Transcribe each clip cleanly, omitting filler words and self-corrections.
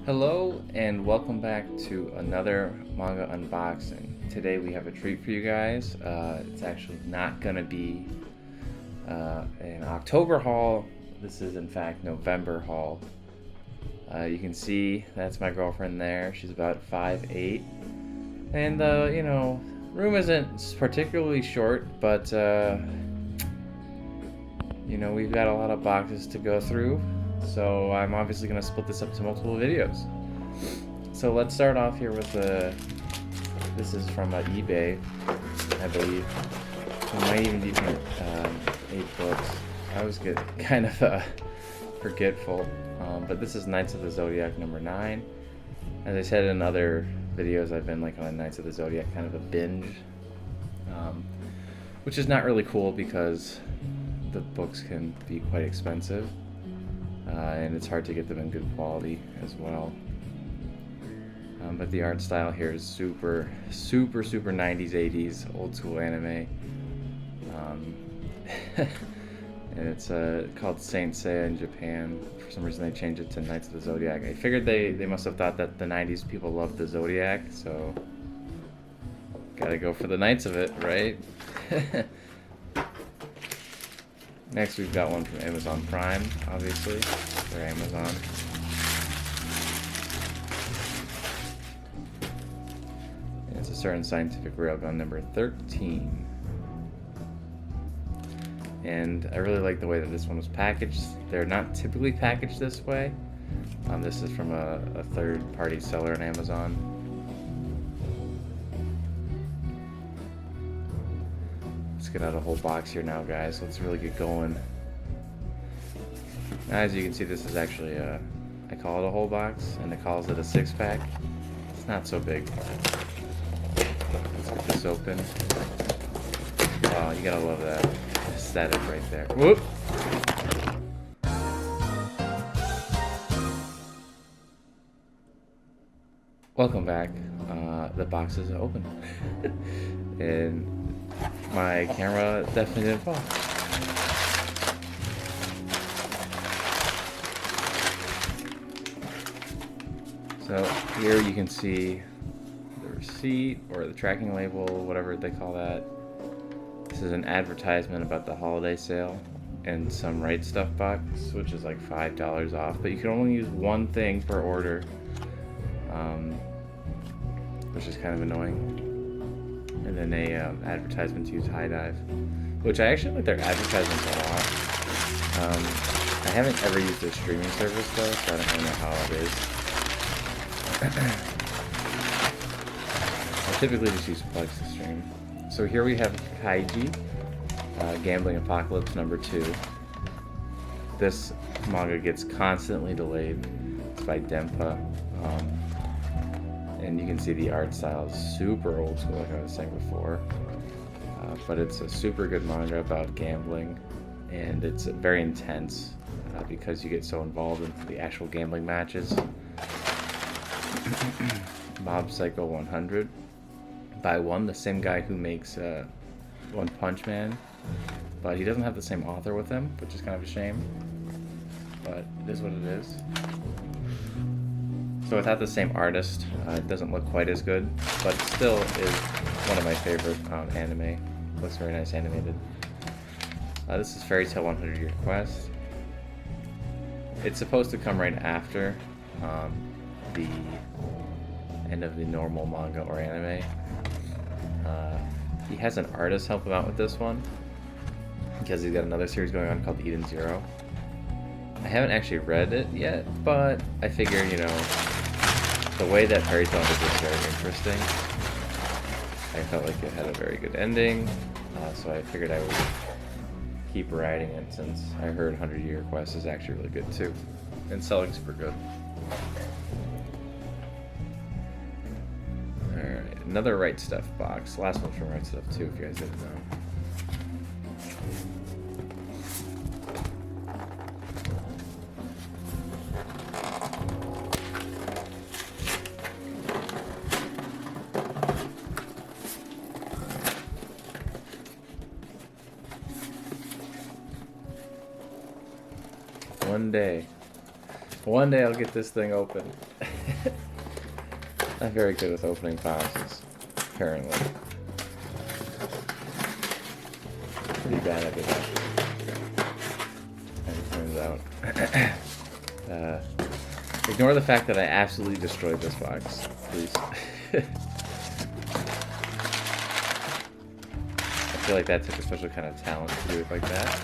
Hello and welcome back to another manga unboxing. Today we have a treat for you guys. It's actually not going to be an October haul. This is in fact November haul. You can see that's my girlfriend there. She's about 5'8". And room isn't particularly short, but we've got a lot of boxes to go through. So I'm obviously going to split this up to multiple videos. So let's start off here with this is from eBay, I believe. It might even be from 8 books. I always get kind of forgetful. But this is Knights of the Zodiac number 9. As I said in other videos, I've been like on Knights of the Zodiac kind of a binge. Which is not really cool because the books can be quite expensive. And it's hard to get them in good quality as well. But the art style here is super 90s, 80s, old school anime. And it's called Saint Seiya in Japan. For some reason they changed it to Knights of the Zodiac. I figured they must have thought that the 90s people loved the Zodiac, so gotta go for the Knights of it, right? Next, we've got one from Amazon Prime, obviously. They're Amazon. And it's a certain scientific railgun number 13. And I really like the way that this one was packaged. They're not typically packaged this way. This is from a third-party seller on Amazon. Let's get out a whole box here now, guys. Let's really get going. As you can see, this is actually I call it a whole box, and it calls it a 6-pack. It's not so big. Let's get this open. Oh, you gotta love that aesthetic right there. Whoop! Welcome back. The box is open. And my camera definitely didn't fall. So here you can see the receipt or the tracking label, whatever they call that. This is an advertisement about the holiday sale and some Right Stuf box, which is like $5 off, but you can only use one thing per order, which is kind of annoying. And then a advertisement to use High Dive, which I actually like their advertisements a lot. I haven't ever used their streaming service though, so I don't really know how it is. I typically just use Plex to stream. So here we have Kaiji, Gambling Apocalypse number 2. This manga gets constantly delayed. It's by Denpa. And you can see the art style is super old school, like I was saying before. But it's a super good manga about gambling, and it's very intense because you get so involved in the actual gambling matches. Mob Psycho 100 by the same guy who makes One Punch Man, but he doesn't have the same author with him, which is kind of a shame. But it is what it is. So without the same artist, it doesn't look quite as good, but it still is one of my favorite anime. It looks very nice animated. This is Fairy Tail 100 Year Quest. It's supposed to come right after the end of the normal manga or anime. He has an artist help him out with this one because he's got another series going on called Eden Zero. I haven't actually read it yet, but I figure, the way that Fairy Tail did was very interesting. I felt like it had a very good ending, so I figured I would keep writing it since I heard 100 Year Quest is actually really good too, and selling super good. Alright, another Right Stuf box. Last one's from Right Stuf too, if you guys didn't know. One day I'll get this thing open. Not very good with opening boxes, apparently. Pretty bad at it, as it turns out. Ignore the fact that I absolutely destroyed this box, please. I feel like that took a special kind of talent to do it like that.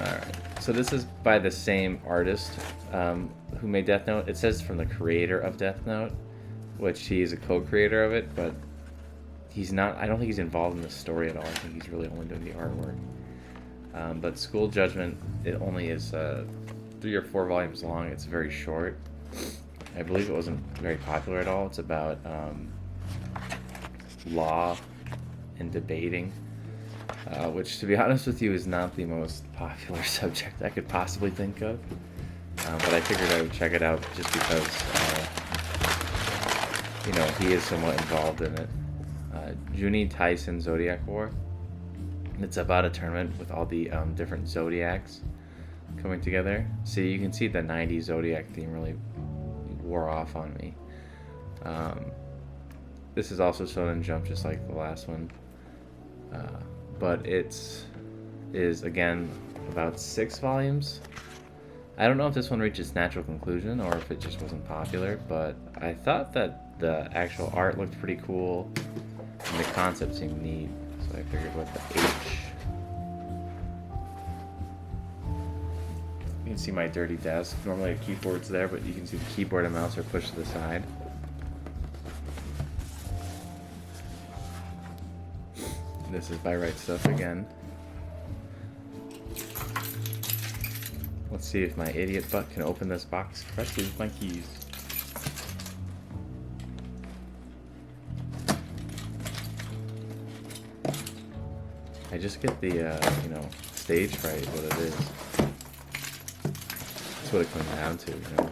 Alright, so this is by the same artist who made Death Note. It says from the creator of Death Note, which he's a co-creator of it, but he's not, I don't think he's involved in the story at all. I think he's really only doing the artwork. But School Judgment, it only is 3 or 4 volumes long. It's very short. I believe it wasn't very popular at all. It's about law and debating, which, to be honest with you, is not the most popular subject I could possibly think of. But I figured I would check it out just because, you know, he is somewhat involved in it. Juni Tyson Zodiac War. It's about a tournament with all the different zodiacs coming together. So you can see the 90s zodiac theme really wore off on me. This is also Shonen Jump, just like the last one. But is again about 6 volumes. I don't know if this one reached its natural conclusion or if it just wasn't popular, but I thought that the actual art looked pretty cool and the concept seemed neat, so I figured with the H. You can see my dirty desk. Normally a keyboard's there, but you can see the keyboard and mouse are pushed to the side. This is by Right Stuff again. Let's see if my idiot butt can open this box correctly with my keys. I just get the, you know, stage fright, what it is. That's what it comes down to, you know.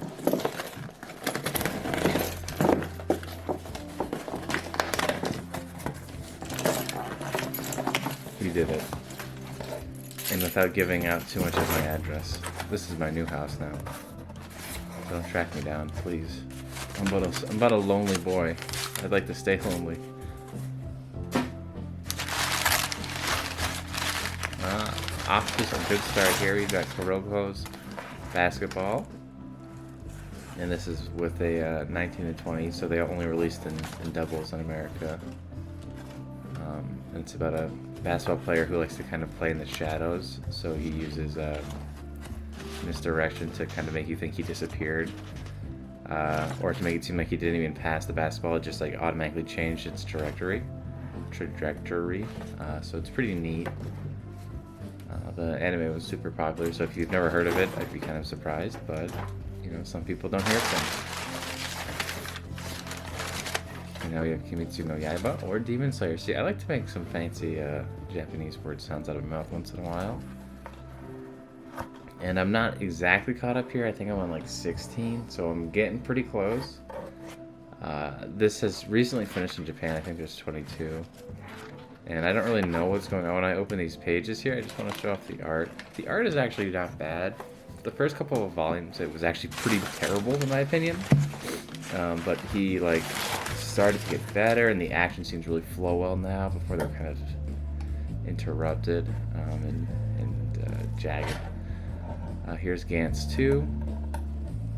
We did it. And without giving out too much of my address. This is my new house now. Don't track me down, please. I'm about a lonely boy. I'd like to stay lonely. Off to some good start here. We've got Kuroko's Basketball. And this is with a 19 to 20, so they only released in doubles in America. And it's about a basketball player who likes to kind of play in the shadows, so he uses misdirection to kind of make you think he disappeared, or to make it seem like he didn't even pass the basketball. It just like automatically changed its trajectory. So it's pretty neat. The anime was super popular, so if you've never heard of it, I'd be kind of surprised, but you know, some people don't hear things. And now we have Kimetsu no Yaiba or Demon Slayer. See, I like to make some fancy Japanese word sounds out of my mouth once in a while. And I'm not exactly caught up here. I think I'm on like 16, so I'm getting pretty close. This has recently finished in Japan. I think there's 22. And I don't really know what's going on when I open these pages here. I just want to show off the art. The art is actually not bad. The first couple of volumes, it was actually pretty terrible in my opinion. But he like started to get better, and the action scenes really flow well now before they're kind of interrupted and jagged. Here's Gantz 2.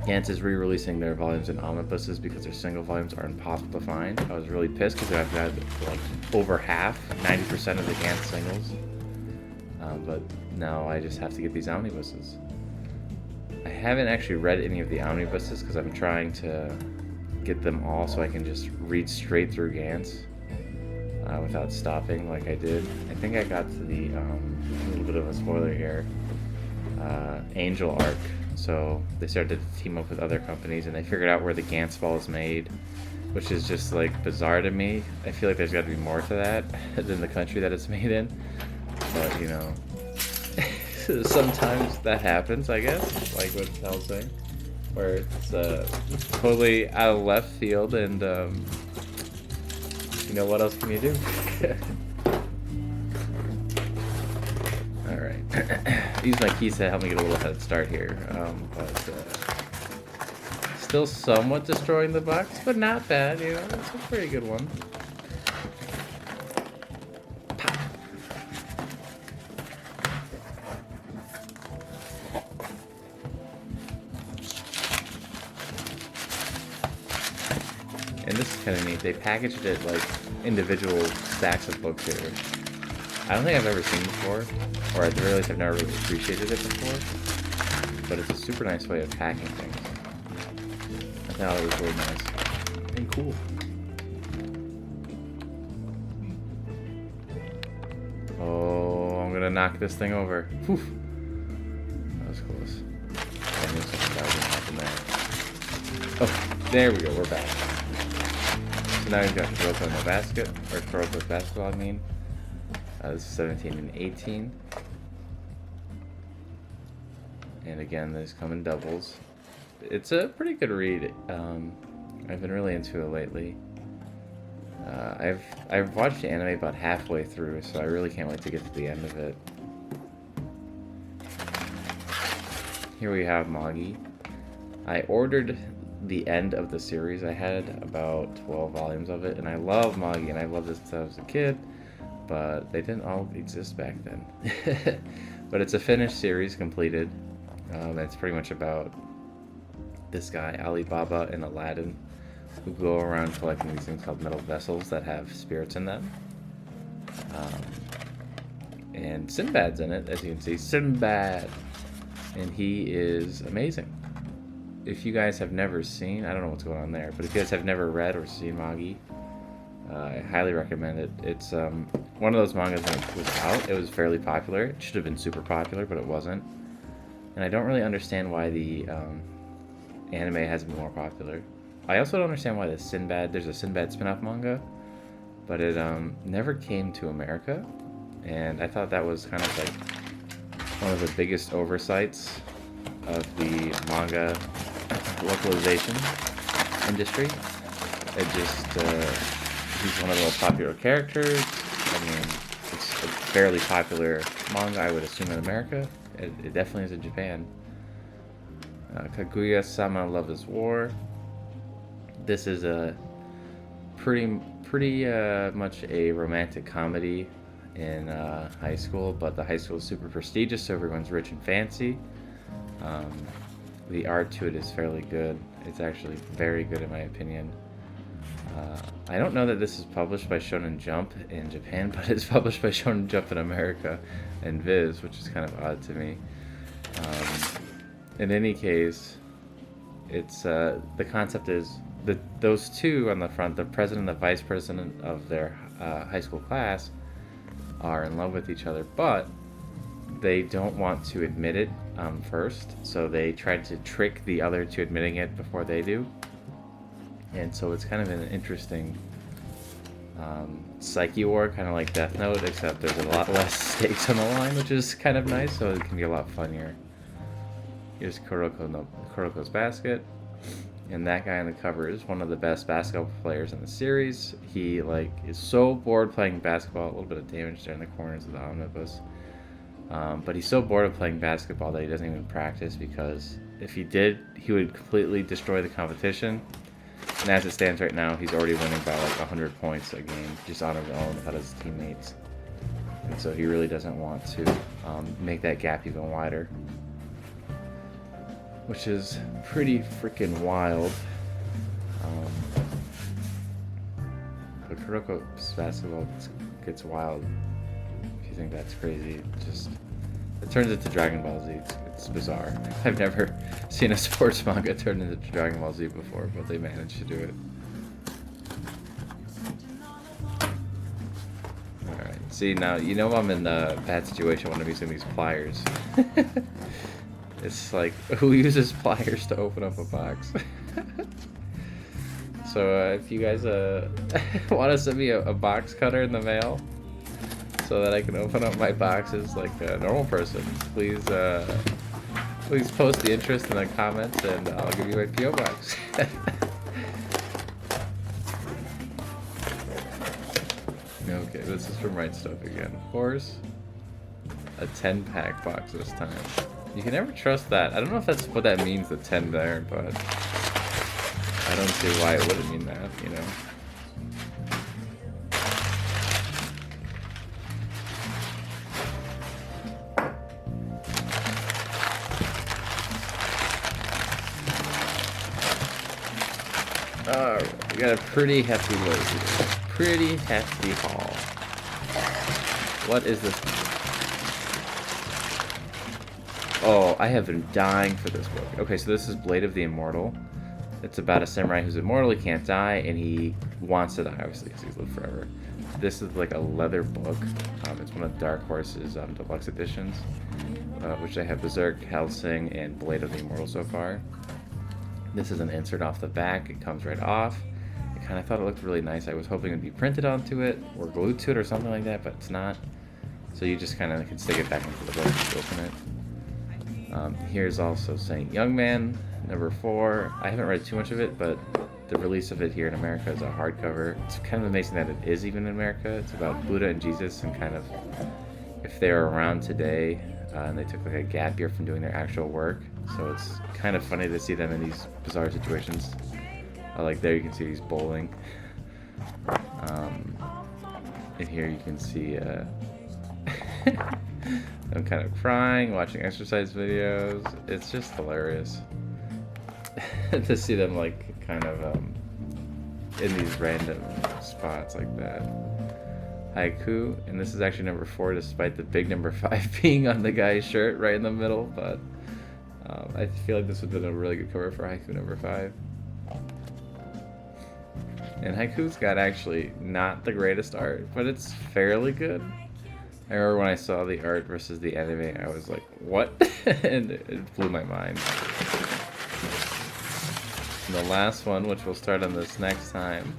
Gantz is re-releasing their volumes in omnibuses because their single volumes are impossible to find. I was really pissed because I've got like over half, 90% of the Gantz singles. But now I just have to get these omnibuses. I haven't actually read any of the omnibuses because I'm trying to get them all so I can just read straight through Gantz without stopping like I did. I think I got to the, a little bit of a spoiler here, Angel arc. So they started to team up with other companies, and they figured out where the Gantz ball is made, which is just like bizarre to me. I feel like there's got to be more to that than the country that it's made in. But you know, sometimes that happens, I guess. Like what Tel's saying, where it's totally out of left field, and you know, what else can you do? use my keys to help me get a little head start here. But still somewhat destroying the box, but not bad, you know, it's a pretty good one. Pop. And this is kind of neat. They packaged it like individual stacks of books here. I don't think I've ever seen before, or at the very least I've never really appreciated it before, but it's a super nice way of packing things. I thought it was really nice and cool. Oh, I'm gonna knock this thing over. Whew. That was close. I knew something bad was gonna happen there. Oh, there we go, we're back. So now we've got Kuroko in the basket, or Kuroko's basketball, I mean. This is 17 and 18. And again, these come in doubles. It's a pretty good read. I've been really into it lately. I've watched the anime about halfway through, so I really can't wait to get to the end of it. Here we have Magi. I ordered the end of the series. I had about 12 volumes of it, and I love Magi, and I loved this since I was a kid. But they didn't all exist back then. But it's a finished series, completed. It's pretty much about this guy, Alibaba and Aladdin, who go around collecting these things called metal vessels that have spirits in them. And Sinbad's in it, as you can see. Sinbad! And he is amazing. If you guys have never seen, I don't know what's going on there, but if you guys have never read or seen Magi, I highly recommend it. It's one of those mangas when it was out, it was fairly popular. It should have been super popular, but it wasn't. And I don't really understand why the anime hasn't been more popular. I also don't understand why there's a Sinbad spin-off manga, but it never came to America. And I thought that was kind of like one of the biggest oversights of the manga localization industry. It just, he's one of the most popular characters. I mean, it's a fairly popular manga, I would assume, in America. It definitely is in Japan. Kaguya-sama Love is War. This is a pretty much a romantic comedy in high school, but the high school is super prestigious, so everyone's rich and fancy. The art to it is fairly good. It's actually very good in my opinion. I don't know that this is published by Shonen Jump in Japan, but it's published by Shonen Jump in America and Viz, which is kind of odd to me. In any case, it's the concept is that those two on the front, the president and the vice president of their high school class, are in love with each other, but they don't want to admit it first, so they try to trick the other to admitting it before they do. And so it's kind of an interesting psyche war, kind of like Death Note, except there's a lot less stakes on the line, which is kind of nice, so it can be a lot funnier. Here's Kuroko's basket, and that guy on the cover is one of the best basketball players in the series. He is so bored playing basketball, a little bit of damage there in the corners of the omnibus, but he's so bored of playing basketball that he doesn't even practice, because if he did, he would completely destroy the competition. And as it stands right now, he's already winning by 100 points a game, just on his own without his teammates. And so he really doesn't want to make that gap even wider, which is pretty freaking wild. But Kuroko's basketball gets wild. If you think that's crazy, it turns into Dragon Ball Z. It's bizarre. I've never seen a sports manga turn into Dragon Ball Z before, but they managed to do it. Alright, see now, you know I'm in a bad situation when I'm using these pliers. It's like, who uses pliers to open up a box? So if you guys want to send me a box cutter in the mail, so that I can open up my boxes like a normal person, please post the interest in the comments, and I'll give you my P.O. box. Okay, this is from Right Stuff again. Of course. a 10-pack box this time. You can never trust that. I don't know if that's what that means, the 10 there, but I don't see why it wouldn't mean that, you know. We got a pretty hefty load here. Pretty hefty haul. What is this? Oh, I have been dying for this book. Okay, so this is Blade of the Immortal. It's about a samurai who's immortal, he can't die, and he wants to die, obviously, because he's lived forever. This is like a leather book. It's one of Dark Horse's deluxe editions, which I have Berserk, Hellsing, and Blade of the Immortal so far. This is an insert off the back. It comes right off. I kind of thought it looked really nice. I was hoping it would be printed onto it or glued to it or something like that, but it's not. So you just kind of can stick it back into the book and open it. Here's also saying Young Man, number 4. I haven't read too much of it, but the release of it here in America is a hardcover. It's kind of amazing that it is even in America. It's about Buddha and Jesus and kind of if they're around today and they took like a gap year from doing their actual work. So it's kind of funny to see them in these bizarre situations. Like there you can see he's bowling. And here you can see I'm kind of crying, watching exercise videos. It's just hilarious to see them like kind of in these random spots like that. Haiku, and this is actually number 4 despite the big number 5 being on the guy's shirt right in the middle, but I feel like this would have been a really good cover for Haiku number 5. And Haiku's got actually not the greatest art, but it's fairly good. I remember when I saw the art versus the anime, I was like, what? And it blew my mind. And the last one, which we'll start on this next time,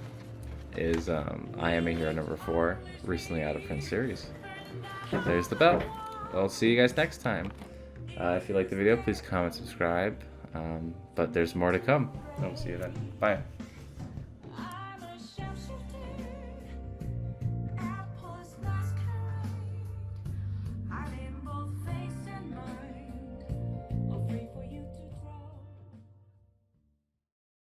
is I Am a Hero number 4, recently out of print series. There's the bell. I'll see you guys next time. If you liked the video, please comment, subscribe. But there's more to come. I'll see you then. Bye.